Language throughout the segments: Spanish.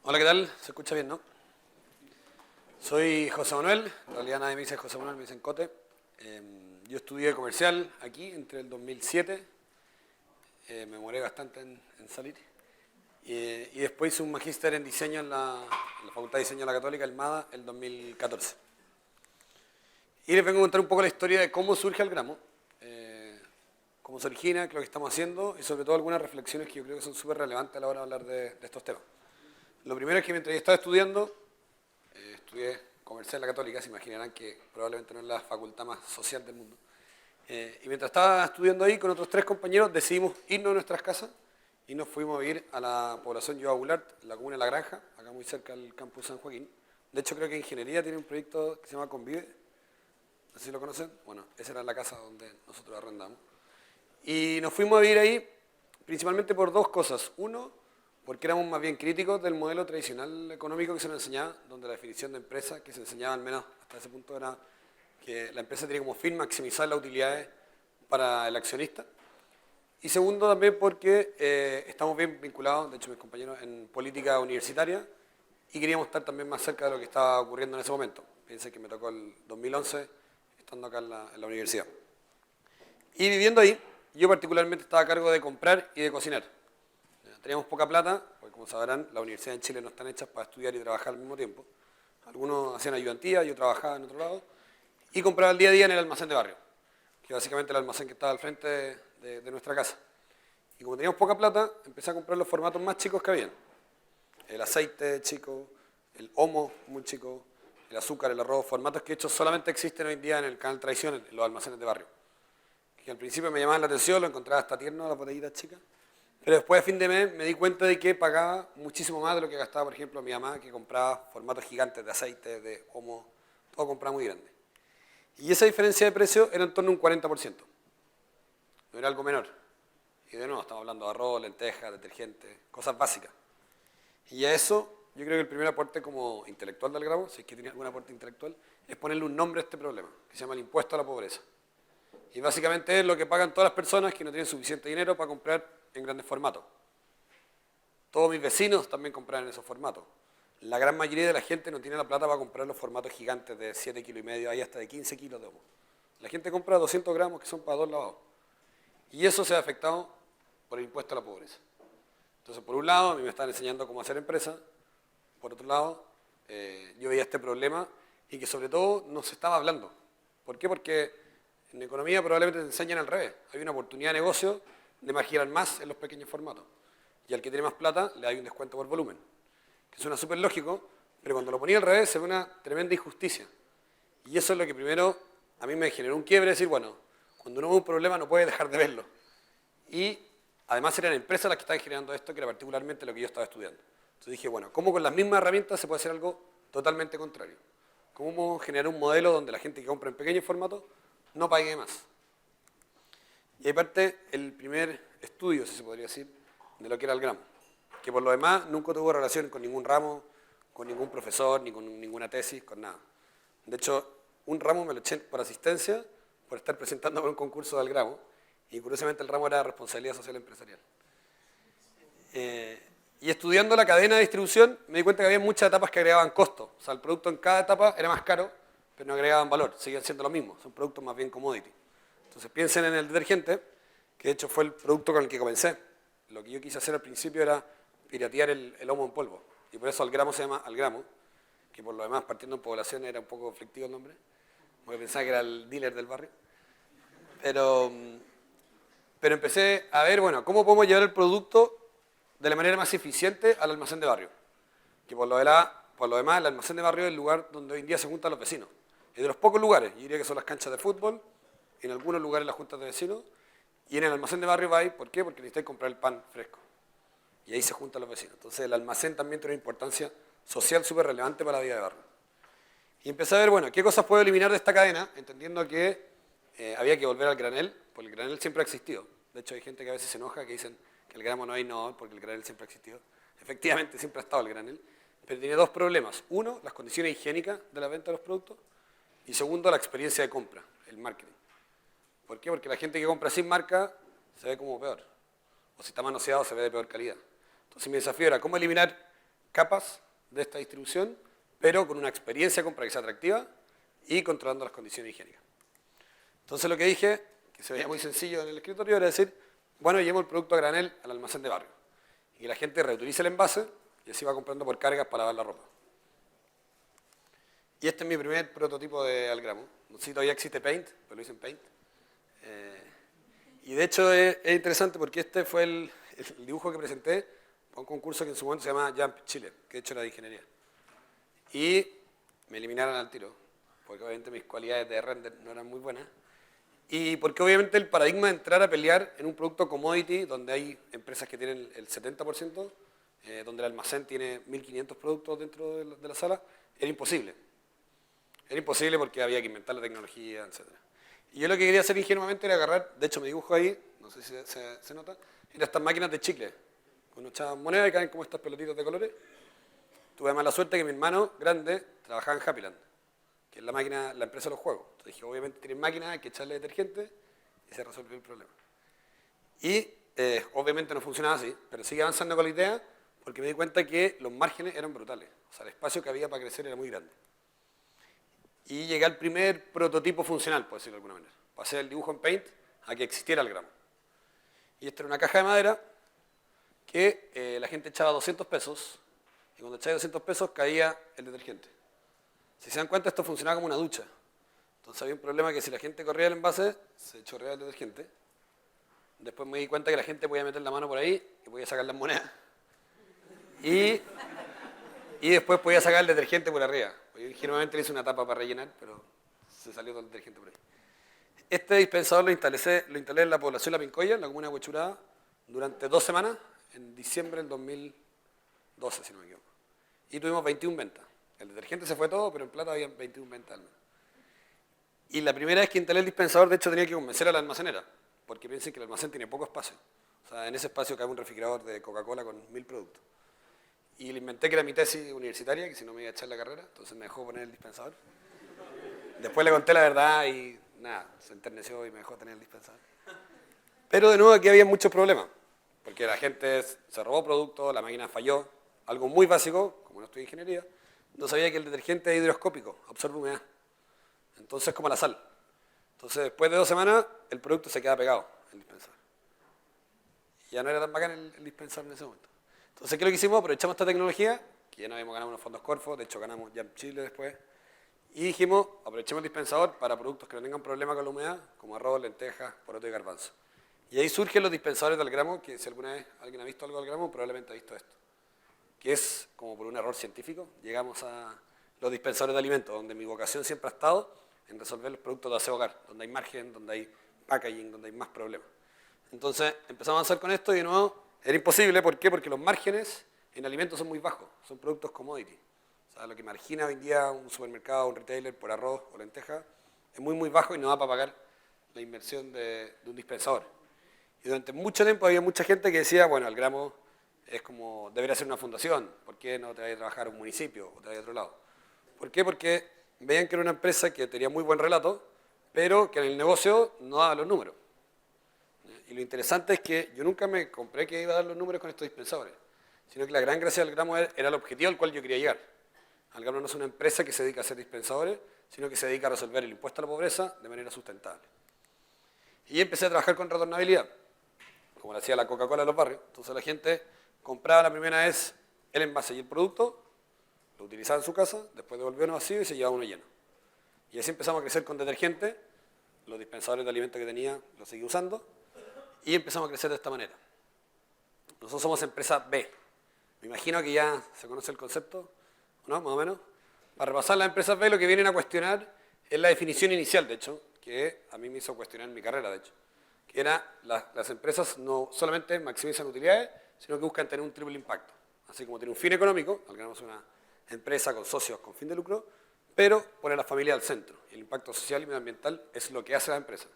Hola, ¿qué tal? ¿Se escucha bien, no? Soy José Manuel, en realidad nadie me dice José Manuel, me dicen Cote. Yo estudié comercial aquí entre el 2007, me demoré bastante en salir. Y después hice un magíster en diseño en la Facultad de Diseño de la Católica, el MADA, el 2014. Y les vengo a contar un poco la historia de cómo surge Algramo, cómo se origina, qué es lo que estamos haciendo y sobre todo algunas reflexiones que yo creo que son súper relevantes a la hora de hablar de estos temas. Lo primero es que mientras yo estaba estudiando, estudié comercial en la Católica, se imaginarán que probablemente no es la facultad más social del mundo. Y mientras estaba estudiando ahí, con otros 3 compañeros, decidimos irnos a nuestras casas y nos fuimos a vivir a la población Joao Goulart, en la comuna de La Granja, acá muy cerca del campus San Joaquín. De hecho, creo que Ingeniería tiene un proyecto que se llama Convive, no sé si lo conocen. Bueno, esa era la casa donde nosotros arrendamos. Y nos fuimos a vivir ahí principalmente por 2 cosas. Uno, porque éramos más bien críticos del modelo tradicional económico que se nos enseñaba, donde la definición de empresa que se enseñaba al menos hasta ese punto era que la empresa tiene como fin maximizar las utilidades para el accionista. Y segundo también porque estamos bien vinculados, de hecho mis compañeros, en política universitaria y queríamos estar también más cerca de lo que estaba ocurriendo en ese momento. Piensen que me tocó el 2011 estando acá en la universidad. Y viviendo ahí, yo particularmente estaba a cargo de comprar y de cocinar. Teníamos poca plata, porque como sabrán, las universidades en Chile no están hechas para estudiar y trabajar al mismo tiempo. Algunos hacían ayudantía, yo trabajaba en otro lado, y compraba el día a día en el almacén de barrio, que básicamente el almacén que estaba al frente de nuestra casa. Y como teníamos poca plata, empecé a comprar los formatos más chicos que habían. El aceite chico, el homo muy chico, el azúcar, el arroz, formatos que de hecho solamente existen hoy en día en el canal Tradición, en los almacenes de barrio. Que al principio me llamaban la atención, lo encontraba hasta tierno, las botellitas chicas. Pero después a fin de mes me di cuenta de que pagaba muchísimo más de lo que gastaba, por ejemplo, mi mamá, que compraba formatos gigantes de aceite, de homo, todo compraba muy grande. Y esa diferencia de precio era en torno a un 40%. No era algo menor. Y de nuevo, estamos hablando de arroz, lentejas, detergentes, cosas básicas. Y a eso, yo creo que el primer aporte como intelectual del gramo, si es que tiene algún aporte intelectual, es ponerle un nombre a este problema, que se llama el impuesto a la pobreza. Y básicamente es lo que pagan todas las personas que no tienen suficiente dinero para comprar en grandes formatos. Todos mis vecinos también compran en esos formatos. La gran mayoría de la gente no tiene la plata para comprar los formatos gigantes de 7,5 kilos, hay hasta de 15 kilos de homo. La gente compra 200 gramos que son para 2 lavados. Y eso se ha afectado por el impuesto a la pobreza. Entonces, por un lado, a mí me están enseñando cómo hacer empresa. Por otro lado, yo veía este problema y que sobre todo no se estaba hablando. ¿Por qué? Porque en economía probablemente te enseñan al revés. Hay una oportunidad de negocio de marginar más en los pequeños formatos. Y al que tiene más plata le hay un descuento por volumen. Que suena súper lógico, pero cuando lo ponía al revés se ve una tremenda injusticia. Y eso es lo que primero a mí me generó un quiebre, decir, bueno, cuando uno ve un problema no puede dejar de verlo. Y además eran empresas las que estaban generando esto, que era particularmente lo que yo estaba estudiando. Entonces dije, bueno, ¿cómo con las mismas herramientas se puede hacer algo totalmente contrario? ¿Cómo generar un modelo donde la gente que compra en pequeños formatos no pague más? Y ahí parte el primer estudio, si se podría decir, de lo que era el gramo. Que por lo demás nunca tuvo relación con ningún ramo, con ningún profesor, ni con ninguna tesis, con nada. De hecho, un ramo me lo eché por asistencia, por estar presentando por un concurso del gramo, y curiosamente el ramo era responsabilidad social empresarial. Y estudiando la cadena de distribución me di cuenta que había muchas etapas que agregaban costo. O sea, el producto en cada etapa era más caro, pero no agregaban valor, seguían siendo lo mismo, son productos más bien commodity. Entonces piensen en el detergente, que de hecho fue el producto con el que comencé. Lo que yo quise hacer al principio era piratear el homo en polvo, y por eso Algramo se llama Algramo, que por lo demás, partiendo en población, era un poco conflictivo el nombre, porque pensaba que era el dealer del barrio. Pero empecé a ver, bueno, cómo podemos llevar el producto de la manera más eficiente al almacén de barrio. Que por lo demás, el almacén de barrio es el lugar donde hoy en día se juntan los vecinos. Es de los pocos lugares, yo diría que son las canchas de fútbol, en algunos lugares las juntas de vecinos, y en el almacén de barrio va ahí, ¿por qué? Porque necesitáis comprar el pan fresco. Y ahí se juntan los vecinos. Entonces el almacén también tiene una importancia social súper relevante para la vida de barrio. Y empecé a ver, bueno, qué cosas puedo eliminar de esta cadena, entendiendo que había que volver al granel, porque el granel siempre ha existido. De hecho, hay gente que a veces se enoja, que dicen que el gramo no es innovador porque el granel siempre ha existido. Efectivamente, siempre ha estado el granel, pero tiene 2 problemas. Uno, las condiciones higiénicas de la venta de los productos, y segundo, la experiencia de compra, el marketing. ¿Por qué? Porque la gente que compra sin marca se ve como peor. O si está manoseado se ve de peor calidad. Entonces mi desafío era cómo eliminar capas de esta distribución, pero con una experiencia de compra que sea atractiva y controlando las condiciones higiénicas. Entonces lo que dije, que se veía muy sencillo en el escritorio, era decir, bueno, llevo el producto a granel al almacén de barrio. Y que la gente reutilice el envase y así va comprando por cargas para lavar la ropa. Y este es mi primer prototipo de Algramo. No sé si todavía existe Paint, pero lo hice en Paint. Y de hecho es interesante porque este fue el dibujo que presenté para un concurso que en su momento se llama Jump Chile, que de hecho era de ingeniería. Y me eliminaron al tiro, porque obviamente mis cualidades de render no eran muy buenas. Y porque obviamente el paradigma de entrar a pelear en un producto commodity, donde hay empresas que tienen el 70%, donde el almacén tiene 1.500 productos dentro de la sala, era imposible. Era imposible porque había que inventar la tecnología, etc. Y yo lo que quería hacer ingenuamente era agarrar, de hecho me dibujo ahí, no sé si se nota, eran estas máquinas de chicle. Cuando echaban monedas y caen como estas pelotitas de colores. Tuve mala suerte que mi hermano grande trabajaba en Happyland, que es la máquina, la empresa de los juegos. Entonces dije, obviamente tienen máquinas, hay que echarle detergente y se resolvió el problema. Y obviamente no funcionaba así, pero sigue avanzando con la idea porque me di cuenta que los márgenes eran brutales. O sea, el espacio que había para crecer era muy grande. Y llegué al primer prototipo funcional, por decirlo de alguna manera. Pasé el dibujo en Paint a que existiera el gramo. Y esta era una caja de madera que la gente echaba 200 pesos y cuando echaba 200 pesos caía el detergente. Si se dan cuenta, esto funcionaba como una ducha. Entonces había un problema que si la gente corría el envase, se chorreaba el detergente. Después me di cuenta que la gente podía meter la mano por ahí y podía sacar las monedas. Y después podía sacar el detergente por arriba. Yo ingenuamente le hice una tapa para rellenar, pero se salió todo el detergente por ahí. Este dispensador lo instalé en la población de La Pincoya, en la comuna de Huechuraba, durante 2 semanas, en diciembre del 2012, si no me equivoco. Y tuvimos 21 ventas. El detergente se fue todo, pero en plata había 21 ventas al menos. Y la primera vez que instalé el dispensador, de hecho, tenía que convencer a la almacenera, porque piensen que el almacén tiene poco espacio. O sea, en ese espacio cabe un refrigerador de Coca-Cola con 1000 productos. Y le inventé que era mi tesis universitaria, que si no me iba a echar la carrera, entonces me dejó poner el dispensador. Después le conté la verdad y nada, se enterneció y me dejó tener el dispensador. Pero de nuevo aquí había muchos problemas, porque la gente se robó productos, la máquina falló, algo muy básico, como no estudié ingeniería, no sabía que el detergente es hidroscópico, absorbe humedad. Entonces como la sal. Entonces después de 2 semanas el producto se queda pegado, el dispensador. Y ya no era tan bacán el dispensador en ese momento. Entonces, ¿qué es lo que hicimos? Aprovechamos esta tecnología, que ya no habíamos ganado unos fondos Corfo, de hecho ganamos ya en Chile después, y dijimos, aprovechemos el dispensador para productos que no tengan problema con la humedad, como arroz, lentejas, poroto y garbanzo. Y ahí surgen los dispensadores de Algramo, que si alguna vez alguien ha visto algo de Algramo, probablemente ha visto esto. Que es como por un error científico, llegamos a los dispensadores de alimentos, donde mi vocación siempre ha estado en resolver los productos de aseo hogar, donde hay margen, donde hay packaging, donde hay más problemas. Entonces empezamos a avanzar con esto y de nuevo era imposible. ¿Por qué? Porque los márgenes en alimentos son muy bajos, son productos commodity. O sea, lo que margina hoy en día un supermercado, un retailer por arroz o lenteja es muy muy bajo y no va para pagar la inversión de un dispensador. Y durante mucho tiempo había mucha gente que decía, bueno, Algramo es como, debería ser una fundación, ¿por qué no te vayas a trabajar a un municipio o te vayas a otro lado? ¿Por qué? Porque veían que era una empresa que tenía muy buen relato, pero que en el negocio no daba los números. Y lo interesante es que yo nunca me compré que iba a dar los números con estos dispensadores, sino que la gran gracia del Algramo era el objetivo al cual yo quería llegar. Algramo no es una empresa que se dedica a hacer dispensadores, sino que se dedica a resolver el impuesto a la pobreza de manera sustentable. Y empecé a trabajar con retornabilidad, como lo hacía la Coca-Cola de los barrios. Entonces la gente compraba la primera vez el envase y el producto, lo utilizaba en su casa, después devolvía uno vacío y se llevaba uno lleno. Y así empezamos a crecer con detergente, los dispensadores de alimentos que tenía los seguí usando, y empezamos a crecer de esta manera. Nosotros somos empresa B. Me imagino que ya se conoce el concepto, ¿no? Más o menos. Para repasar las empresas B, lo que vienen a cuestionar es la definición inicial, de hecho, que a mí me hizo cuestionar en mi carrera, de hecho. Que era, las empresas no solamente maximizan utilidades, sino que buscan tener un triple impacto. Así como tiene un fin económico, Algramo es una empresa con socios con fin de lucro, pero pone a la familia al centro. Y el impacto social y medioambiental es lo que hace la empresa.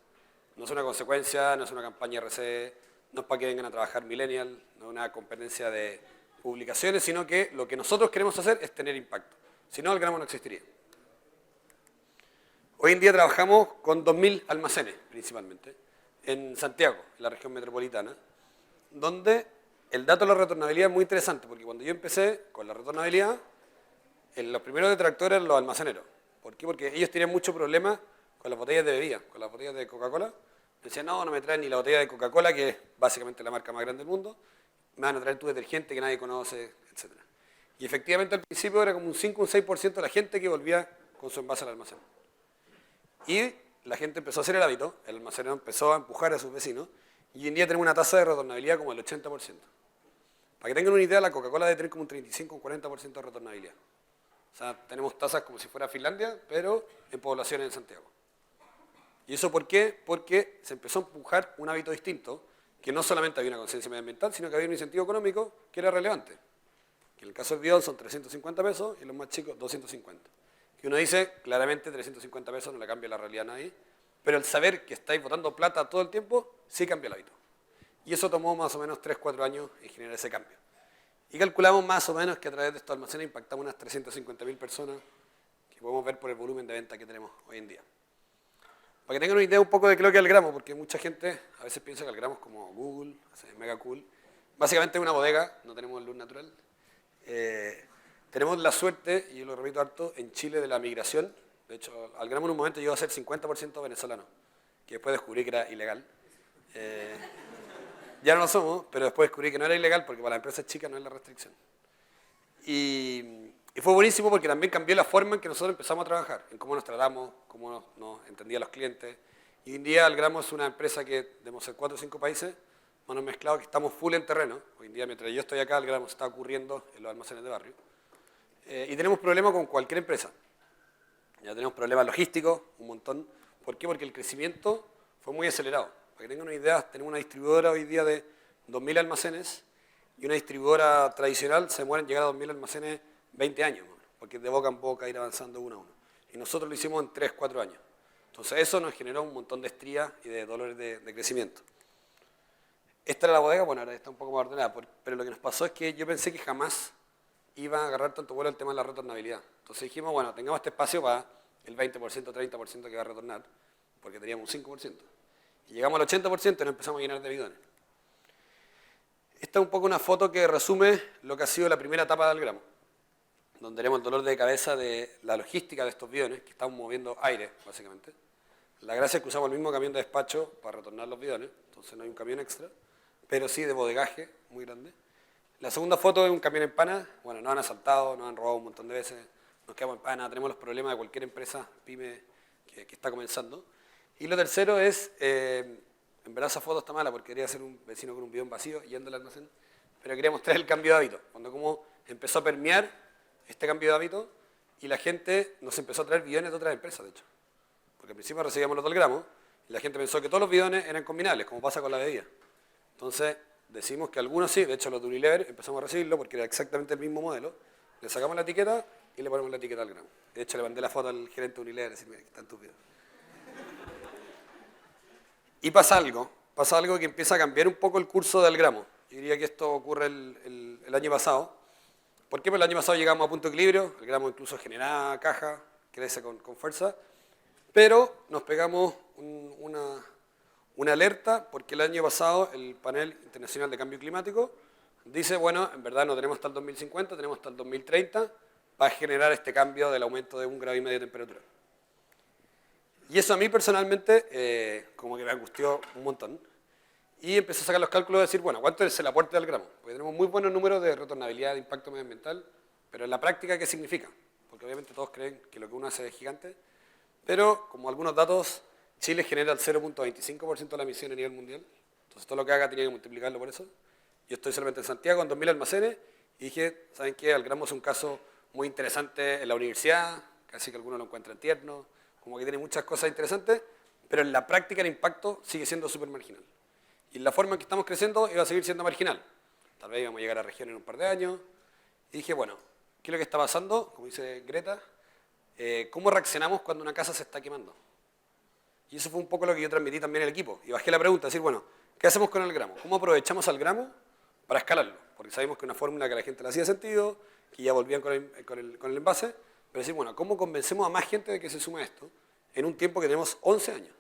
No es una consecuencia, no es una campaña RC, no es para que vengan a trabajar millennial, no es una competencia de publicaciones, sino que lo que nosotros queremos hacer es tener impacto. Si no, Algramo no existiría. Hoy en día trabajamos con 2000 almacenes, principalmente, en Santiago, en la región metropolitana, donde el dato de la retornabilidad es muy interesante, porque cuando yo empecé con la retornabilidad, los primeros detractores eran los almaceneros. ¿Por qué? Porque ellos tenían mucho problema con las botellas de bebida, con las botellas de Coca-Cola. Decían, no, no me traen ni la botella de Coca-Cola, que es básicamente la marca más grande del mundo, me van a traer tu detergente que nadie conoce, etc. Y efectivamente al principio era como un 5 o un 6% de la gente que volvía con su envase al almacén. Y la gente empezó a hacer el hábito, el almacenero empezó a empujar a sus vecinos, y hoy en día tenemos una tasa de retornabilidad como el 80%. Para que tengan una idea, la Coca-Cola debe tener como un 35 o un 40% de retornabilidad. O sea, tenemos tasas como si fuera Finlandia, pero en poblaciones en Santiago. ¿Y eso por qué? Porque se empezó a empujar un hábito distinto, que no solamente había una conciencia medioambiental, sino que había un incentivo económico que era relevante. Que en el caso del bidón son 350 pesos y los más chicos 250. Que uno dice, claramente 350 pesos no le cambia la realidad a nadie, pero el saber que estáis botando plata todo el tiempo, sí cambia el hábito. Y eso tomó más o menos 3-4 años en generar ese cambio. Y calculamos más o menos que a través de estos almacenes impactamos unas 350.000 personas que podemos ver por el volumen de venta que tenemos hoy en día. Para que tengan una idea un poco de qué es lo que es el gramo, porque mucha gente a veces piensa que el gramo es como Google, es mega cool. Básicamente es una bodega, no tenemos luz natural. Tenemos la suerte, y yo lo repito harto, en Chile de la migración. De hecho, al gramo en un momento llegó a ser 50% venezolano, que después descubrí que era ilegal. Ya no lo somos, pero después descubrí que no era ilegal porque para las empresas chicas no es la restricción. Y fue buenísimo porque también cambió la forma en que nosotros empezamos a trabajar, en cómo nos tratamos, cómo nos entendían los clientes. Y hoy en día Algramo es una empresa que debemos ser 4 o 5 países, manos mezclados, que estamos full en terreno. Hoy en día, mientras yo estoy acá, Algramo está ocurriendo en los almacenes de barrio. Y tenemos problemas con cualquier empresa. Ya tenemos problemas logísticos, un montón. ¿Por qué? Porque el crecimiento fue muy acelerado. Para que tengan una idea, tenemos una distribuidora hoy día de 2.000 almacenes y una distribuidora tradicional se demora en llegar a 2.000 almacenes 20 años, porque de boca en boca ir avanzando uno a uno. Y nosotros lo hicimos en 3-4 años. Entonces eso nos generó un montón de estrías y de dolores de crecimiento. Esta era la bodega, bueno, ahora está un poco más ordenada, pero lo que nos pasó es que yo pensé que jamás iba a agarrar tanto vuelo el tema de la retornabilidad. Entonces dijimos, bueno, tengamos este espacio para el 20%, 30% que va a retornar, porque teníamos un 5%. Y llegamos al 80% y nos empezamos a llenar de bidones. Esta es un poco una foto que resume lo que ha sido la primera etapa del gramo, donde tenemos el dolor de cabeza de la logística de estos bidones, que estamos moviendo aire, básicamente. La gracia es que usamos el mismo camión de despacho para retornar los bidones, entonces no hay un camión extra, pero sí de bodegaje muy grande. La segunda foto es un camión en pana. Bueno, nos han asaltado, nos han robado un montón de veces, nos quedamos en pana, tenemos los problemas de cualquier empresa, pyme, que está comenzando. Y lo tercero es, en verdad esa foto está mala porque quería ser un vecino con un bidón vacío yendo al almacén, pero quería mostrar el cambio de hábito, cuando como empezó a permear este cambio de hábito y la gente nos empezó a traer bidones de otras empresas, de hecho. Porque al principio recibíamos los del gramo y la gente pensó que todos los bidones eran combinables, como pasa con la bebida. Entonces decimos que algunos sí, de hecho los de Unilever empezamos a recibirlo porque era exactamente el mismo modelo, le sacamos la etiqueta y le ponemos la etiqueta al gramo. De hecho le mandé la foto al gerente de Unilever y decirme que está estúpido. Y pasa algo que empieza a cambiar un poco el curso del gramo. Yo diría que esto ocurre el año pasado. ¿Por qué? Porque el año pasado llegamos a punto de equilibrio, el gramo incluso genera caja, crece con fuerza, pero nos pegamos una alerta porque el año pasado el Panel Internacional de Cambio Climático dice, bueno, en verdad no tenemos hasta el 2050, tenemos hasta el 2030 para generar este cambio del aumento de 1,5 grados de temperatura. Y eso a mí personalmente como que me angustió un montón. Y empecé a sacar los cálculos de decir, bueno, ¿cuánto es el aporte del gramo? Porque tenemos muy buenos números de retornabilidad de impacto medioambiental, pero en la práctica, ¿qué significa? Porque obviamente todos creen que lo que uno hace es gigante, pero como algunos datos, Chile genera el 0,25% de la emisión a nivel mundial, entonces todo lo que haga tiene que multiplicarlo por eso. Yo estoy solamente en Santiago con 2.000 almacenes y dije, ¿saben qué? El gramo es un caso muy interesante en la universidad, casi que algunos lo encuentran tierno, como que tiene muchas cosas interesantes, pero en la práctica el impacto sigue siendo súper marginal. Y la forma en que estamos creciendo iba a seguir siendo marginal. Tal vez íbamos a llegar a región en un par de años. Y dije, bueno, ¿qué es lo que está pasando? Como dice Greta, ¿cómo reaccionamos cuando una casa se está quemando? Y eso fue un poco lo que yo transmití también al equipo. Y bajé la pregunta, decir, bueno, ¿qué hacemos con el gramo? ¿Cómo aprovechamos al gramo para escalarlo? Porque sabemos que una fórmula que a la gente le hacía sentido, que ya volvían con el envase, pero decir, bueno, ¿cómo convencemos a más gente de que se sume a esto en un tiempo que tenemos 11 años?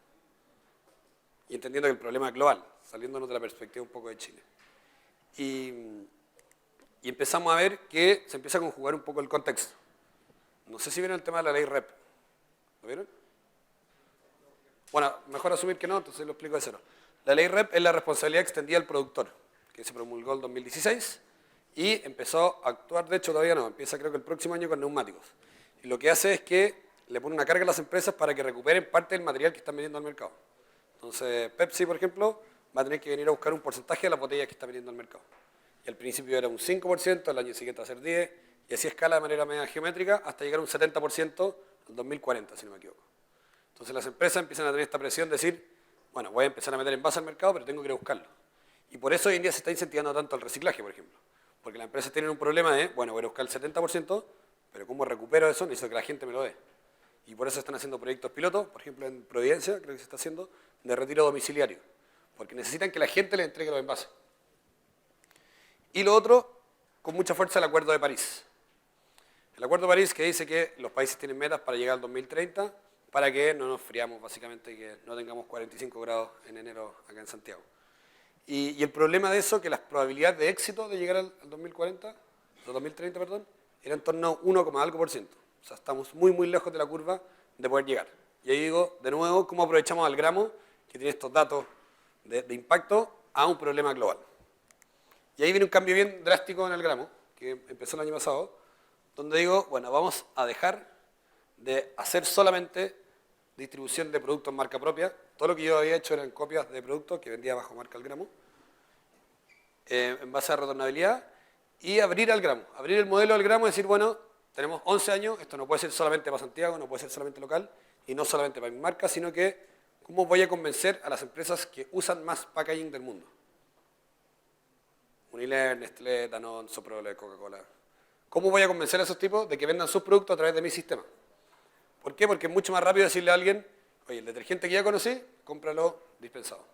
Y entendiendo que el problema es global, saliéndonos de la perspectiva un poco de Chile. Y empezamos a ver que se empieza a conjugar un poco el contexto. No sé si vieron el tema de la ley REP. ¿Lo vieron? Bueno, mejor asumir que no, entonces lo explico de cero. La ley REP es la responsabilidad extendida del productor, que se promulgó en 2016 y empezó a actuar, de hecho todavía no, empieza creo que el próximo año con neumáticos. Y lo que hace es que le pone una carga a las empresas para que recuperen parte del material que están vendiendo al mercado. Entonces, Pepsi, por ejemplo, va a tener que venir a buscar un porcentaje de las botellas que está vendiendo al mercado. Y al principio era un 5%, al año siguiente va a ser 10%, y así escala de manera media geométrica hasta llegar a un 70% al 2040, si no me equivoco. Entonces las empresas empiezan a tener esta presión de decir, bueno, voy a empezar a meter envases al mercado, pero tengo que ir a buscarlo. Y por eso hoy en día se está incentivando tanto el reciclaje, por ejemplo. Porque las empresas tienen un problema de, bueno, voy a buscar el 70%, pero ¿cómo recupero eso? Necesito que la gente me lo dé. Y por eso están haciendo proyectos pilotos, por ejemplo en Providencia, creo que se está haciendo, de retiro domiciliario. Porque necesitan que la gente les entregue los envases. Y lo otro, con mucha fuerza, el Acuerdo de París. El Acuerdo de París que dice que los países tienen metas para llegar al 2030 para que no nos friamos, básicamente, y que no tengamos 45 grados en enero acá en Santiago. Y el problema de eso, que las probabilidades de éxito de llegar al 2040, al 2030, perdón, era en torno a 1,algo%. O sea, estamos muy, muy lejos de la curva de poder llegar. Y ahí digo, de nuevo, cómo aprovechamos al gramo, que tiene estos datos de impacto, a un problema global. Y ahí viene un cambio bien drástico en el gramo, que empezó el año pasado, donde digo, bueno, vamos a dejar de hacer solamente distribución de productos marca propia. Todo lo que yo había hecho eran copias de productos que vendía bajo marca al gramo, en base a retornabilidad, y abrir al gramo. Abrir el modelo al gramo y decir, bueno, tenemos 11 años, esto no puede ser solamente para Santiago, no puede ser solamente local, y no solamente para mi marca, sino que, ¿cómo voy a convencer a las empresas que usan más packaging del mundo? Unilever, Nestlé, Danone, Soprole, Coca-Cola. ¿Cómo voy a convencer a esos tipos de que vendan sus productos a través de mi sistema? ¿Por qué? Porque es mucho más rápido decirle a alguien, oye, el detergente que ya conocí, cómpralo dispensado.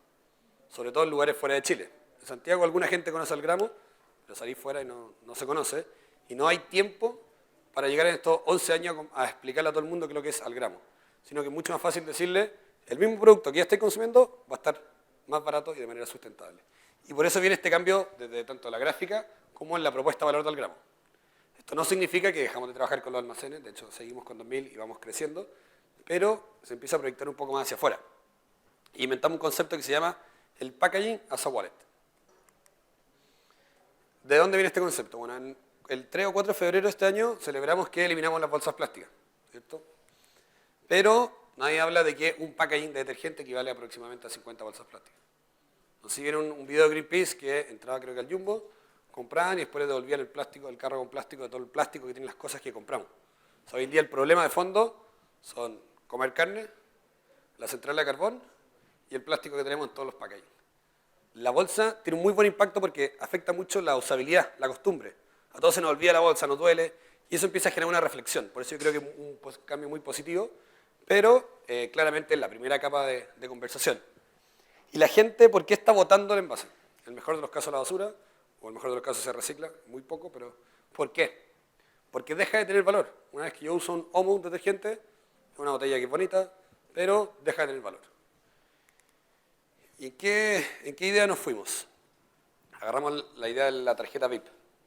Sobre todo en lugares fuera de Chile. En Santiago alguna gente conoce el gramo, pero salí fuera y no se conoce. Y no hay tiempo para llegar en estos 11 años a explicarle a todo el mundo qué es lo que es al gramo. Sino que es mucho más fácil decirle, el mismo producto que ya estáis consumiendo va a estar más barato y de manera sustentable. Y por eso viene este cambio desde tanto la gráfica como en la propuesta de valor del gramo. Esto no significa que dejamos de trabajar con los almacenes, de hecho seguimos con 2000 y vamos creciendo, pero se empieza a proyectar un poco más hacia afuera. Y inventamos un concepto que se llama el packaging as a wallet. ¿De dónde viene este concepto? Bueno, el 3 o 4 de febrero de este año celebramos que eliminamos las bolsas plásticas, ¿cierto? Pero nadie habla de que un packaging de detergente equivale aproximadamente a 50 bolsas plásticas. Entonces vieron un video de Greenpeace que entraba creo que al Jumbo, compraban y después le devolvían el plástico, el carro con plástico, de todo el plástico que tienen las cosas que compramos. O sea, hoy en día el problema de fondo son comer carne, la central de carbón y el plástico que tenemos en todos los packaging. La bolsa tiene un muy buen impacto porque afecta mucho la usabilidad, la costumbre. A todos se nos olvida la bolsa, nos duele, y eso empieza a generar una reflexión. Por eso yo creo que es un cambio muy positivo, pero claramente es la primera capa de conversación. ¿Y la gente por qué está botando el envase? En el mejor de los casos la basura, o en el mejor de los casos se recicla, muy poco, pero ¿por qué? Porque deja de tener valor. Una vez que yo uso un Omo, un detergente, es una botella que es bonita, pero deja de tener valor. ¿Y en qué idea nos fuimos? Agarramos la idea de la tarjeta VIP.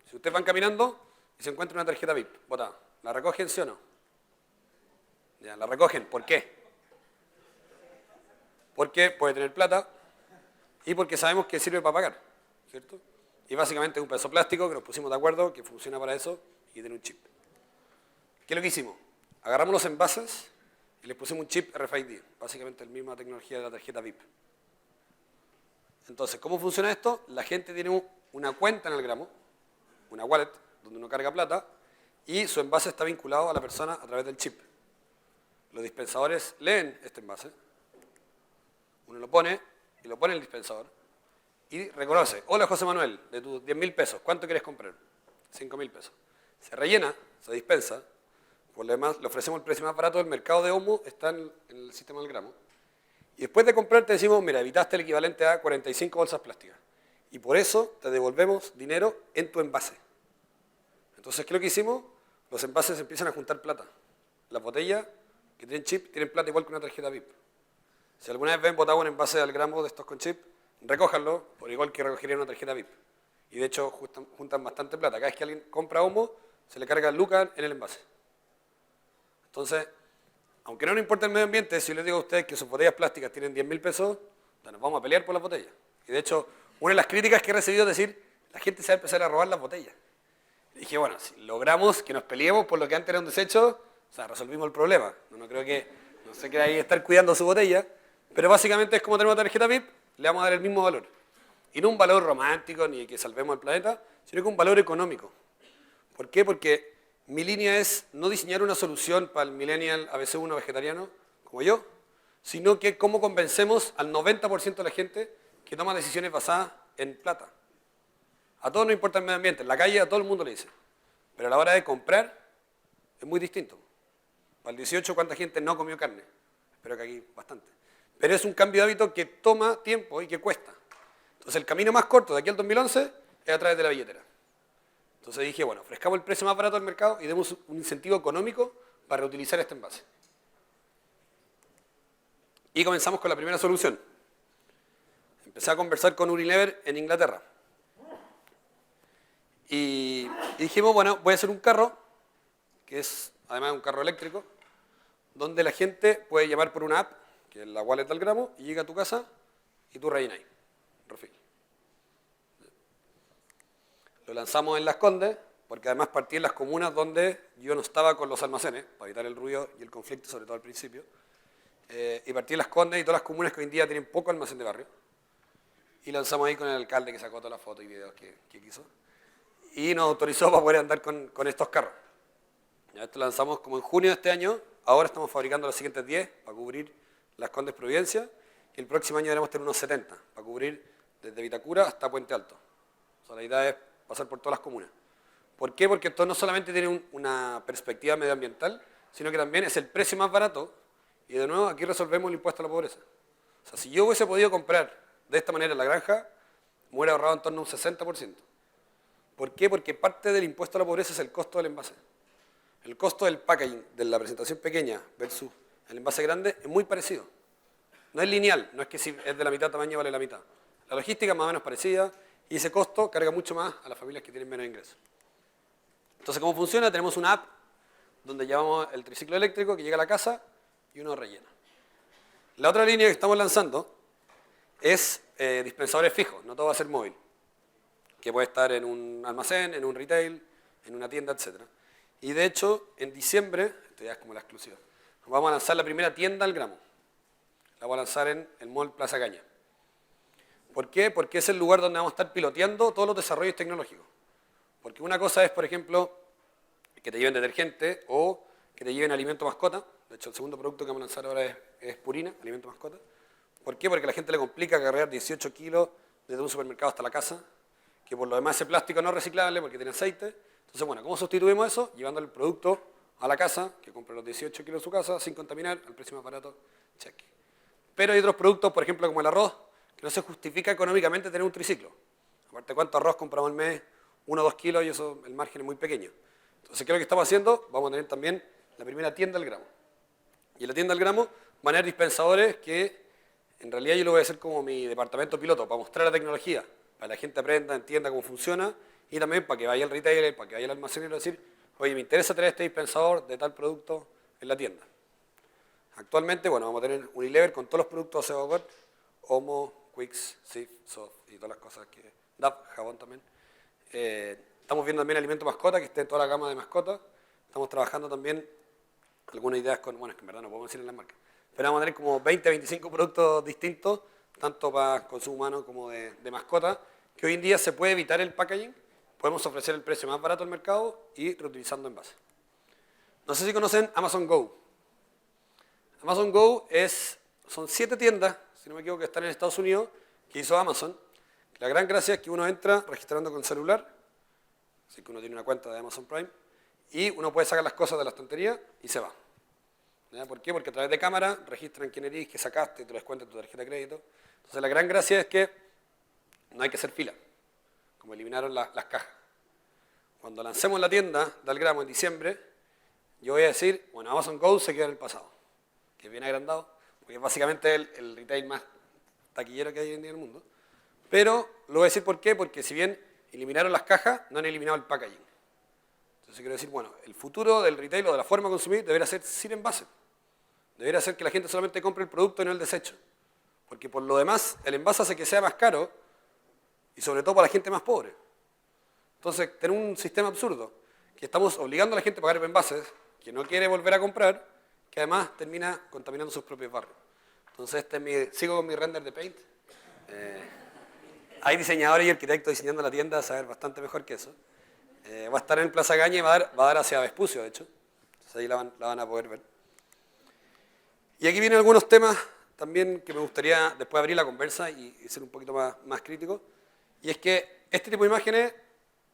Si ustedes van caminando y se encuentran una tarjeta VIP botada, ¿la recogen sí o no? Ya, la recogen. ¿Por qué? Porque puede tener plata y porque sabemos que sirve para pagar, ¿cierto? Y básicamente es un pedazo plástico que nos pusimos de acuerdo, que funciona para eso y tiene un chip. ¿Qué es lo que hicimos? Agarramos los envases y les pusimos un chip RFID, básicamente la misma tecnología de la tarjeta VIP. Entonces, ¿cómo funciona esto? La gente tiene una cuenta en el gramo, una wallet, donde uno carga plata, y su envase está vinculado a la persona a través del chip. Los dispensadores leen este envase, uno lo pone y lo pone en el dispensador, y reconoce, hola José Manuel, de tus 10.000 pesos, ¿cuánto quieres comprar? 5.000 pesos. Se rellena, se dispensa, por lo demás le ofrecemos el precio más barato del mercado de Omo, está en el sistema del gramo. Y después de comprar te decimos, mira, evitaste el equivalente a 45 bolsas plásticas. Y por eso te devolvemos dinero en tu envase. Entonces, ¿qué es lo que hicimos? Los envases empiezan a juntar plata. Las botellas que tienen chip tienen plata igual que una tarjeta VIP. Si alguna vez ven botado un envase al gramo de estos con chip, recójanlo por igual que recogerían una tarjeta VIP. Y de hecho juntan bastante plata. Cada vez que alguien compra Omo, se le carga lucas en el envase. Entonces, aunque no nos importa el medio ambiente, si yo les digo a ustedes que sus botellas plásticas tienen 10.000 pesos, nos vamos a pelear por las botellas. Y de hecho, una de las críticas que he recibido es decir, la gente se va a empezar a robar las botellas. Y dije, bueno, si logramos que nos peleemos por lo que antes era un desecho, o sea, resolvimos el problema. No creo que, no sé qué hay que estar cuidando su botella, pero básicamente es como tener una tarjeta VIP, le vamos a dar el mismo valor. Y no un valor romántico ni que salvemos el planeta, sino que un valor económico. ¿Por qué? Porque mi línea es no diseñar una solución para el millennial ABC1 vegetariano, como yo, sino que cómo convencemos al 90% de la gente que toma decisiones basadas en plata. A todos nos importa el medio ambiente, en la calle a todo el mundo le dice. Pero a la hora de comprar es muy distinto. Para el 18, ¿cuánta gente no comió carne? Espero que aquí bastante. Pero es un cambio de hábito que toma tiempo y que cuesta. Entonces el camino más corto de aquí al 2011 es a través de la billetera. Entonces dije, bueno, ofrezcamos el precio más barato del mercado y demos un incentivo económico para reutilizar este envase. Y comenzamos con la primera solución. Empecé a conversar con Unilever en Inglaterra. Y dijimos, bueno, voy a hacer un carro, que es además un carro eléctrico, donde la gente puede llamar por una app, que es la wallet del gramo, y llega a tu casa y tú rellenas ahí. Refill. Lo lanzamos en Las Condes, porque además partí en las comunas donde yo no estaba con los almacenes, para evitar el ruido y el conflicto, sobre todo al principio. Y partí en Las Condes y todas las comunas que hoy en día tienen poco almacén de barrio. Y lanzamos ahí con el alcalde que sacó todas las fotos y videos que quiso. Y nos autorizó para poder andar con estos carros. Ya esto lo lanzamos como en junio de este año. Ahora estamos fabricando los siguientes 10 para cubrir Las Condes Providencia. Y el próximo año deberemos tener unos 70 para cubrir desde Vitacura hasta Puente Alto. O sea, la idea es pasar por todas las comunas. ¿Por qué? Porque esto no solamente tiene una perspectiva medioambiental, sino que también es el precio más barato. Y de nuevo, aquí resolvemos el impuesto a la pobreza. O sea, si yo hubiese podido comprar de esta manera en la granja, me hubiera ahorrado en torno a un 60%. ¿Por qué? Porque parte del impuesto a la pobreza es el costo del envase. El costo del packaging, de la presentación pequeña versus el envase grande, es muy parecido. No es lineal, no es que si es de la mitad tamaño vale la mitad. La logística es más o menos parecida y ese costo carga mucho más a las familias que tienen menos ingresos. Entonces, ¿cómo funciona? Tenemos una app donde llevamos el triciclo eléctrico que llega a la casa y uno rellena. La otra línea que estamos lanzando es dispensadores fijos, no todo va a ser móvil, que puede estar en un almacén, en un retail, en una tienda, etc. Y de hecho, en diciembre, esto ya es como la exclusiva, vamos a lanzar la primera tienda al gramo. La vamos a lanzar en el Mall Plaza Caña. ¿Por qué? Porque es el lugar donde vamos a estar piloteando todos los desarrollos tecnológicos. Porque una cosa es, por ejemplo, que te lleven detergente o que te lleven alimento mascota. De hecho, el segundo producto que vamos a lanzar ahora es Purina, alimento mascota. ¿Por qué? Porque a la gente le complica cargar 18 kilos desde un supermercado hasta la casa, que por lo demás ese plástico no es reciclable porque tiene aceite. Entonces, bueno, ¿cómo sustituimos eso? Llevándole el producto a la casa, que compre los 18 kilos de su casa, sin contaminar, al precio más barato, check. Pero hay otros productos, por ejemplo, como el arroz, que no se justifica económicamente tener un triciclo. Aparte, ¿cuánto arroz compramos al mes? 1 o 2 kilos y eso, el margen es muy pequeño. Entonces, ¿qué es lo que estamos haciendo? Vamos a tener también la primera tienda al gramo. Y en la tienda al gramo van a haber dispensadores que, en realidad yo lo voy a hacer como mi departamento piloto, para mostrar la tecnología, para que la gente aprenda, entienda cómo funciona, y también para que vaya al retailer, para que vaya al almacenero y decir, oye, me interesa tener este dispensador de tal producto en la tienda. Actualmente, bueno, vamos a tener Unilever con todos los productos de Hogar, Omo, Quicks, Cif, Soft y todas las cosas que... DAP, jabón también. Estamos viendo también alimento mascota, que esté en toda la gama de mascotas. Estamos trabajando también algunas ideas con... Bueno, es que en verdad no podemos decir en la marca. Pero vamos a tener como 20, 25 productos distintos, tanto para consumo humano como de mascota, que hoy en día se puede evitar el packaging. Podemos ofrecer el precio más barato del mercado y reutilizando envases. No sé si conocen Amazon Go. Amazon Go son 7 tiendas, si no me equivoco, que están en Estados Unidos, que hizo Amazon. La gran gracia es que uno entra registrando con celular, así que uno tiene una cuenta de Amazon Prime, y uno puede sacar las cosas de la estantería y se va. ¿Ya? ¿Por qué? Porque a través de cámara registran quién eres, qué sacaste, te lo descuentan tu tarjeta de crédito. Entonces la gran gracia es que no hay que hacer fila, como eliminaron las cajas. Cuando lancemos la tienda del gramo en diciembre, yo voy a decir, bueno, Amazon Go se queda en el pasado, que es bien agrandado, porque es básicamente el retail más taquillero que hay hoy en día en el mundo. Pero lo voy a decir ¿por qué? Porque si bien eliminaron las cajas, no han eliminado el packaging. Entonces quiero decir, bueno, el futuro del retail o de la forma de consumir debería ser sin envase. Debería ser que la gente solamente compre el producto y no el desecho. Porque por lo demás, el envase hace que sea más caro y sobre todo para la gente más pobre. Entonces, tenemos un sistema absurdo, que estamos obligando a la gente a pagar envases, que no quiere volver a comprar, que además termina contaminando sus propios barrios. Entonces, sigo con mi render de Paint. Hay diseñadores y arquitectos diseñando la tienda a saber bastante mejor que eso. Va a estar en Plaza Gaña y va a dar hacia Vespucio, de hecho. Entonces ahí la van a poder ver. Y aquí vienen algunos temas también que me gustaría después abrir la conversa y ser un poquito más crítico. Y es que este tipo de imágenes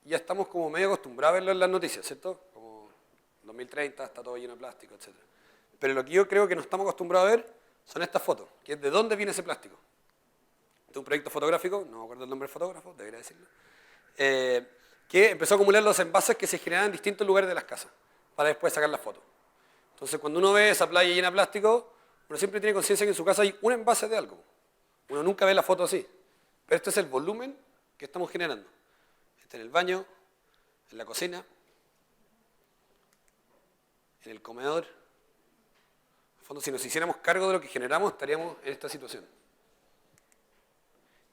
ya estamos como medio acostumbrados a verlo en las noticias, ¿cierto? Como 2030 está todo lleno de plástico, etc. Pero lo que yo creo que no estamos acostumbrados a ver son estas fotos, que es de dónde viene ese plástico. De un proyecto fotográfico, no me acuerdo el nombre del fotógrafo, debería decirlo, que empezó a acumular los envases que se generaban en distintos lugares de las casas, para después sacar las fotos. Entonces, cuando uno ve esa playa llena de plástico, uno siempre tiene conciencia que en su casa hay un envase de algo. Uno nunca ve la foto así. Pero este es el volumen que estamos generando. Este en el baño, en la cocina, en el comedor. En el fondo, si nos hiciéramos cargo de lo que generamos, estaríamos en esta situación.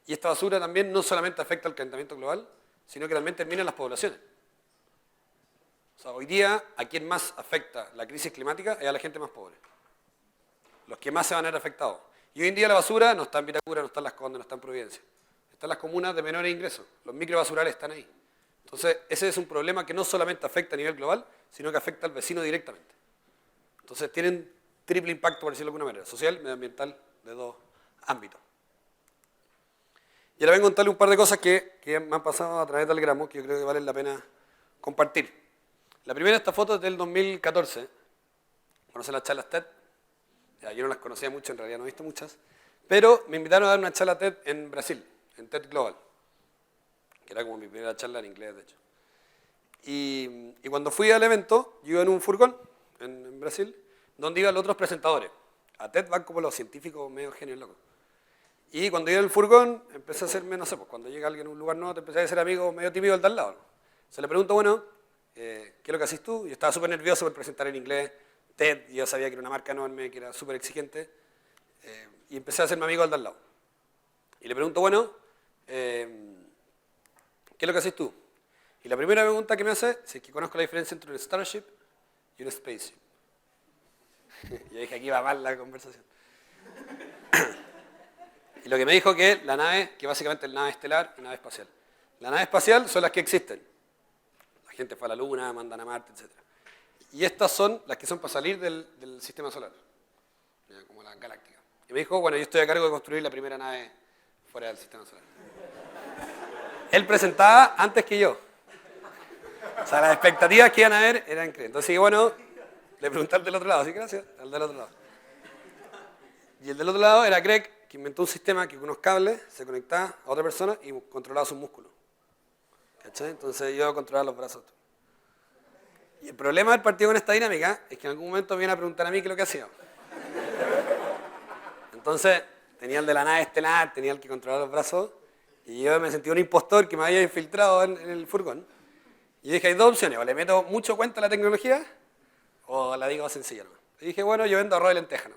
Y esta basura también no solamente afecta al calentamiento global, sino que también termina en las poblaciones. O sea, hoy día, a quien más afecta la crisis climática es a la gente más pobre. Los que más se van a ver afectados. Y hoy en día la basura no está en Vitacura, no está en Las Condes, no está en Providencia. Está en las comunas de menores ingresos. Los microbasurales están ahí. Entonces, ese es un problema que no solamente afecta a nivel global, sino que afecta al vecino directamente. Entonces, tienen triple impacto, por decirlo de alguna manera, social, medioambiental, de dos ámbitos. Y ahora vengo a contarle un par de cosas que me han pasado a través del gramo, que yo creo que valen la pena compartir. La primera, esta foto es del 2014. ¿Conocen las charlas TED? Yo no las conocía mucho, en realidad no he visto muchas. Pero me invitaron a dar una charla TED en Brasil, en TED Global. Que era como mi primera charla en inglés, de hecho. Y cuando fui al evento, yo iba en un furgón en Brasil, donde iban los otros presentadores. A TED van como los científicos medio genios locos. Y cuando iba en el furgón, empecé a hacerme, no sé, pues cuando llega alguien a un lugar nuevo, te empecé a ser amigo medio tímido del de al lado, ¿no? Se le pregunto, bueno, ¿qué es lo que haces tú? Yo estaba súper nervioso por presentar en inglés TED, y yo sabía que era una marca enorme, que era súper exigente, y empecé a hacerme amigo del de al lado. Y le pregunto, bueno, ¿qué es lo que haces tú? Y la primera pregunta que me hace es que conozco la diferencia entre un Starship y un Spaceship. Y yo dije, aquí va mal la conversación. Y lo que me dijo que la nave, que básicamente es la nave estelar y nave espacial. La nave espacial son las que existen. La gente fue a la Luna, mandan a Marte, etc. Y estas son las que son para salir del sistema solar, como la galáctica. Y me dijo, bueno, yo estoy a cargo de construir la primera nave fuera del sistema solar. Él presentaba antes que yo. O sea, las expectativas que iban a ver eran increíbles. Entonces, bueno, le pregunté al del otro lado, sí, gracias, al del otro lado. Y el del otro lado era Greg, que inventó un sistema que con unos cables se conectaba a otra persona y controlaba sus músculos. ¿Cachai? Entonces yo controlaba los brazos. Y el problema del partido con esta dinámica es que en algún momento me iban a preguntar a mí qué es lo que hacía. Entonces tenía el de la nave estelar, tenía el que controlaba los brazos, y yo me sentí un impostor que me había infiltrado en el furgón. Y dije, hay dos opciones, o le meto mucho cuenta a la tecnología, o la digo sencilla, ¿no? Y dije, bueno, yo vendo arroz de lenteja, ¿no?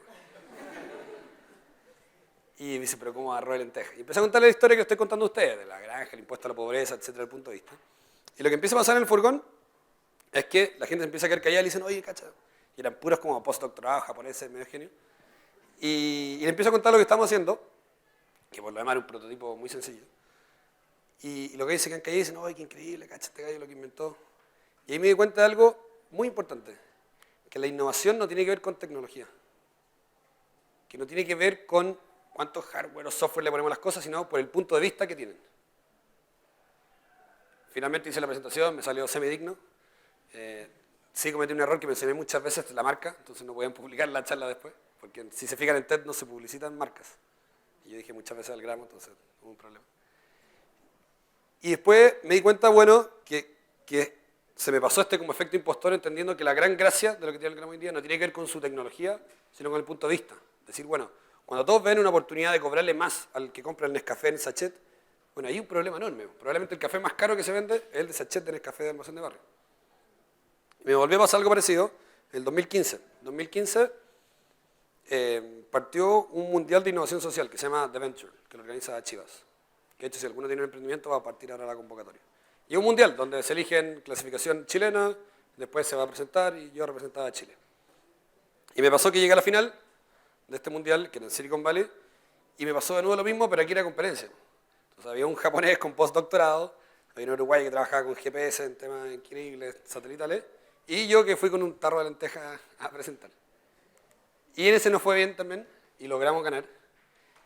Y me dice, pero ¿cómo arroz de lenteja? Y empecé a contarle la historia que estoy contando a ustedes, de la granja, el impuesto a la pobreza, etcétera, desde el punto de vista. Y lo que empieza a pasar en el furgón es que la gente se empieza a quedar callada y le dicen, oye, cacha. Y eran puros como postdoctorados japoneses, medio genio. Y le empiezo a contar lo que estamos haciendo, que por lo demás era un prototipo muy sencillo. Y lo que dice que han caído y dicen, oye, qué increíble, cacha, este gallo lo que inventó. Y ahí me di cuenta de algo muy importante, que la innovación no tiene que ver con tecnología, que no tiene que ver con cuántos hardware o software le ponemos a las cosas, sino por el punto de vista que tienen. Finalmente hice la presentación, me salió semidigno. Sí cometí un error que mencioné muchas veces, la marca, entonces no podían publicar la charla después, porque si se fijan en TED no se publicitan marcas. Y yo dije muchas veces al gramo, entonces hubo un problema. Y después me di cuenta, bueno, que se me pasó como efecto impostor, entendiendo que la gran gracia de lo que tiene el gramo hoy en día no tiene que ver con su tecnología, sino con el punto de vista. Es decir, bueno, cuando todos ven una oportunidad de cobrarle más al que compra el Nescafé en sachet, Bueno, hay un problema enorme. Probablemente el café más caro que se vende es el de sachet de Nescafé de almacén de barrio. Me volvió a pasar algo parecido en el 2015. En 2015 partió un mundial de innovación social que se llama The Venture, que lo organiza Chivas. Que de hecho, si alguno tiene un emprendimiento, va a partir ahora la convocatoria. Y es un mundial donde se eligen clasificación chilena, después se va a presentar y yo representaba a Chile. Y me pasó que llegué a la final de este mundial, que era en Silicon Valley, y me pasó de nuevo lo mismo, pero aquí era conferencia. Entonces había un japonés con postdoctorado, había un uruguayo que trabajaba con GPS en temas increíbles, satelitales, y yo que fui con un tarro de lentejas a presentar. Y en ese nos fue bien también, y logramos ganar.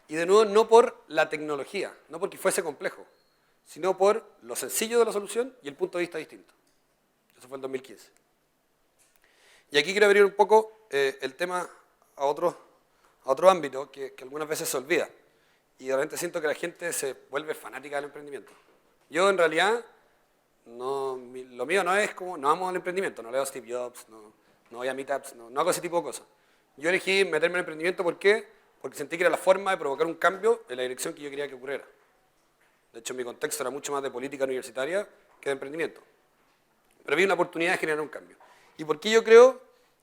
Y de nuevo, no por la tecnología, no porque fuese complejo, sino por lo sencillo de la solución y el punto de vista distinto. Eso fue el 2015. Y aquí quiero abrir un poco el tema a otro ámbito que algunas veces se olvida. Y de repente siento que la gente se vuelve fanática del emprendimiento. Yo en realidad, lo mío no es como, no amo el emprendimiento, no leo Steve Jobs, no voy a meetups, no hago ese tipo de cosas. Yo elegí meterme en el emprendimiento, ¿por qué? Porque sentí que era la forma de provocar un cambio en la dirección que yo quería que ocurriera. De hecho, mi contexto era mucho más de política universitaria que de emprendimiento. Pero vi una oportunidad de generar un cambio. ¿Y por qué yo creo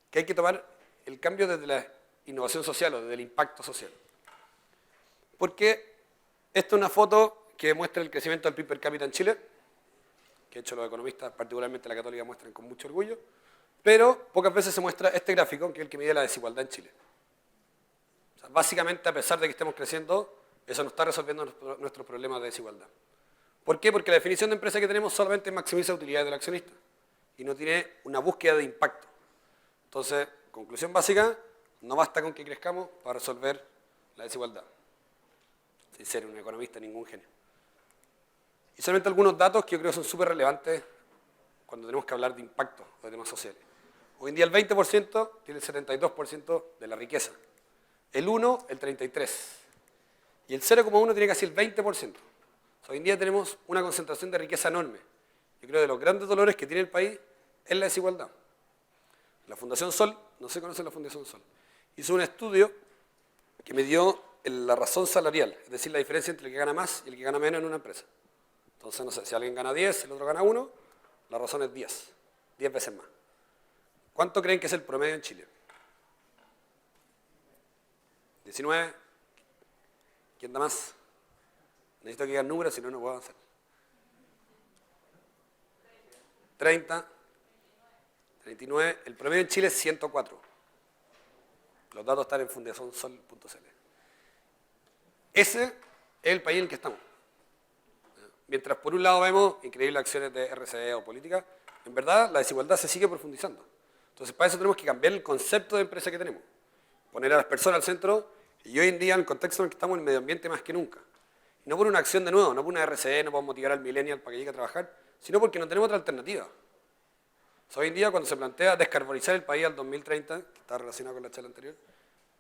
que hay que tomar el cambio desde la innovación social o desde el impacto social? Porque esta es una foto que muestra el crecimiento del PIB per cápita en Chile, que de hecho los economistas, particularmente la Católica, muestran con mucho orgullo, pero pocas veces se muestra este gráfico, que es el que mide la desigualdad en Chile. O sea, básicamente, a pesar de que estemos creciendo, eso no está resolviendo nuestros problemas de desigualdad. ¿Por qué? Porque la definición de empresa que tenemos solamente maximiza utilidades del accionista y no tiene una búsqueda de impacto. Entonces, conclusión básica, no basta con que crezcamos para resolver la desigualdad. Sin ser un economista, ningún genio. Y solamente algunos datos que yo creo son súper relevantes cuando tenemos que hablar de impacto de temas sociales. Hoy en día el 20% tiene el 72% de la riqueza. El 1, el 33%. Y el 0,1 tiene casi el 20%. O sea, hoy en día tenemos una concentración de riqueza enorme. Yo creo que de los grandes dolores que tiene el país es la desigualdad. La Fundación Sol, no se conoce la Fundación Sol, hizo un estudio que me dio la razón salarial, es decir, la diferencia entre el que gana más y el que gana menos en una empresa. Entonces, no sé, si alguien gana 10, el otro gana 1, la razón es 10 veces más. ¿Cuánto creen que es el promedio en Chile? 19. ¿Quién da más? Necesito que digan números, si no, no puedo avanzar. 30. 39. El promedio en Chile es 104. Los datos están en fundacionsol.cl. Ese es el país en el que estamos. Mientras por un lado vemos increíbles acciones de RCE o política, en verdad la desigualdad se sigue profundizando. Entonces para eso tenemos que cambiar el concepto de empresa que tenemos. Poner a las personas al centro, y hoy en día en el contexto en el que estamos en el medio ambiente más que nunca. Y no por una acción de nuevo, no por una RCE, no podemos motivar al millennial para que llegue a trabajar, sino porque no tenemos otra alternativa. O sea, hoy en día cuando se plantea descarbonizar el país al 2030, que está relacionado con la charla anterior,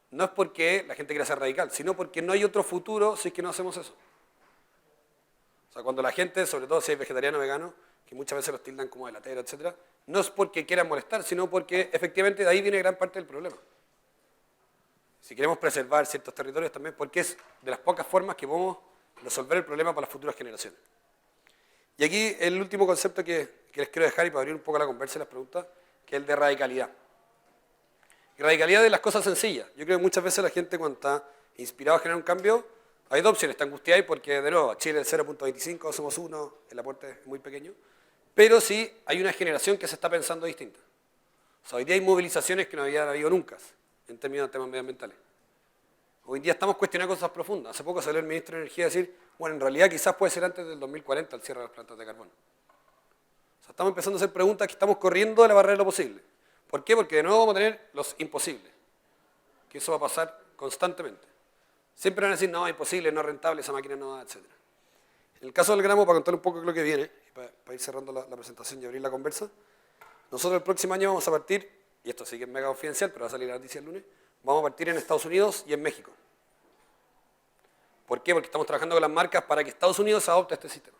no es porque la gente quiera ser radical, sino porque no hay otro futuro si es que no hacemos eso. O sea, cuando la gente, sobre todo si es vegetariano o vegano, que muchas veces los tildan como delatero, etc., no es porque quieran molestar, sino porque efectivamente de ahí viene gran parte del problema. Si queremos preservar ciertos territorios también, porque es de las pocas formas que podemos resolver el problema para las futuras generaciones. Y aquí el último concepto que les quiero dejar y para abrir un poco la conversa y las preguntas, que es el de radicalidad. Y radicalidad de las cosas sencillas. Yo creo que muchas veces la gente cuando está inspirada a generar un cambio, hay dos opciones, está angustiada porque de nuevo, Chile es 0.25, somos 1, el aporte es muy pequeño, pero sí hay una generación que se está pensando distinta. O sea, hoy día hay movilizaciones que no había habido nunca en términos de temas medioambientales. Hoy en día estamos cuestionando cosas profundas. Hace poco salió el ministro de Energía a decir, bueno, en realidad quizás puede ser antes del 2040 el cierre de las plantas de carbón. O sea, estamos empezando a hacer preguntas que estamos corriendo de la barrera de lo posible. ¿Por qué? Porque de nuevo vamos a tener los imposibles. Que eso va a pasar constantemente. Siempre van a decir, no, imposible, no es rentable, esa máquina no da, etc. En el caso del gramo, para contar un poco lo que viene, y para ir cerrando la presentación y abrir la conversa, nosotros el próximo año vamos a partir, y esto sí que es mega confidencial, pero va a salir la noticia el lunes, vamos a partir en Estados Unidos y en México. ¿Por qué? Porque estamos trabajando con las marcas para que Estados Unidos adopte este sistema.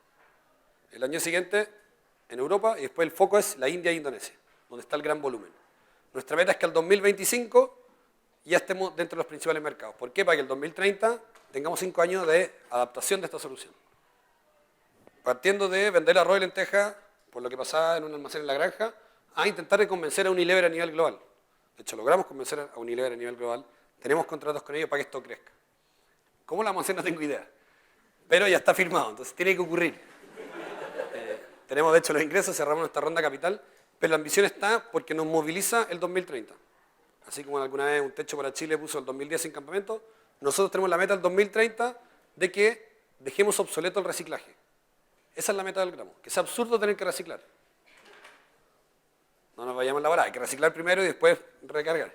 El año siguiente en Europa y después el foco es la India e Indonesia, donde está el gran volumen. Nuestra meta es que al 2025 ya estemos dentro de los principales mercados. ¿Por qué? Para que el 2030 tengamos 5 años de adaptación de esta solución. partiendo de vender arroz y lenteja, por lo que pasaba en un almacén en la granja, a intentar de convencer a Unilever a nivel global. De hecho, logramos convencer a Unilever a nivel global. Tenemos contratos con ellos para que esto crezca. ¿Cómo lo vamos a hacer? No tengo idea. Pero ya está firmado, entonces tiene que ocurrir. Tenemos, de hecho, los ingresos, cerramos nuestra ronda capital, pero la ambición está porque nos moviliza el 2030. Así como alguna vez un techo para Chile puso el 2010 sin campamento, nosotros tenemos la meta del 2030 de que dejemos obsoleto el reciclaje. Esa es la meta del gramo, que es absurdo tener que reciclar. No nos vayamos a la hora, hay que reciclar primero y después recargar.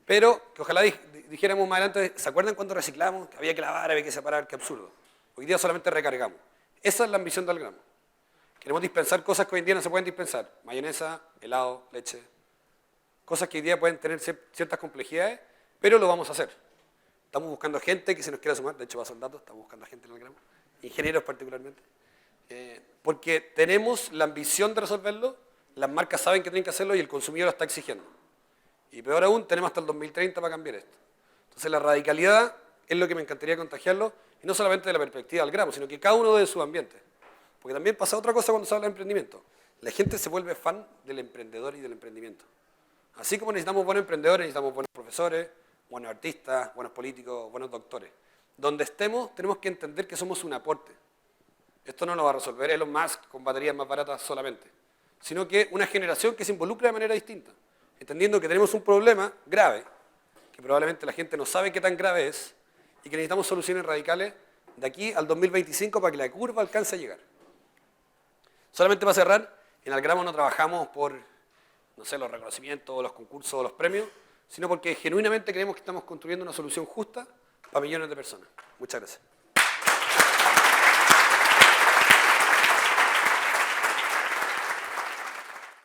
Pero que ojalá dijéramos más adelante, ¿se acuerdan cuando reciclamos? Que había que lavar, había que separar, qué absurdo. Hoy día solamente recargamos. Esa es la ambición del gramo. Queremos dispensar cosas que hoy en día no se pueden dispensar. Mayonesa, helado, leche. Cosas que hoy día pueden tener ciertas complejidades, pero lo vamos a hacer. Estamos buscando gente que se nos quiera sumar. De hecho, paso el dato, estamos buscando gente en el gramo. Ingenieros particularmente. Porque tenemos la ambición de resolverlo, las marcas saben que tienen que hacerlo y el consumidor lo está exigiendo. Y peor aún, tenemos hasta el 2030 para cambiar esto. Entonces la radicalidad es lo que me encantaría contagiarlo, y no solamente de la perspectiva del gramo, sino que cada uno de sus ambientes. Porque también pasa otra cosa cuando se habla de emprendimiento. La gente se vuelve fan del emprendedor y del emprendimiento. Así como necesitamos buenos emprendedores, necesitamos buenos profesores, buenos artistas, buenos políticos, buenos doctores. Donde estemos, tenemos que entender que somos un aporte. Esto no lo va a resolver Elon Musk con baterías más baratas solamente, sino que una generación que se involucra de manera distinta, entendiendo que tenemos un problema grave, que probablemente la gente no sabe qué tan grave es, y que necesitamos soluciones radicales de aquí al 2025 para que la curva alcance a llegar. Solamente para cerrar, en Algramo no trabajamos por, no sé, los reconocimientos, los concursos o los premios, sino porque genuinamente creemos que estamos construyendo una solución justa para millones de personas. Muchas gracias.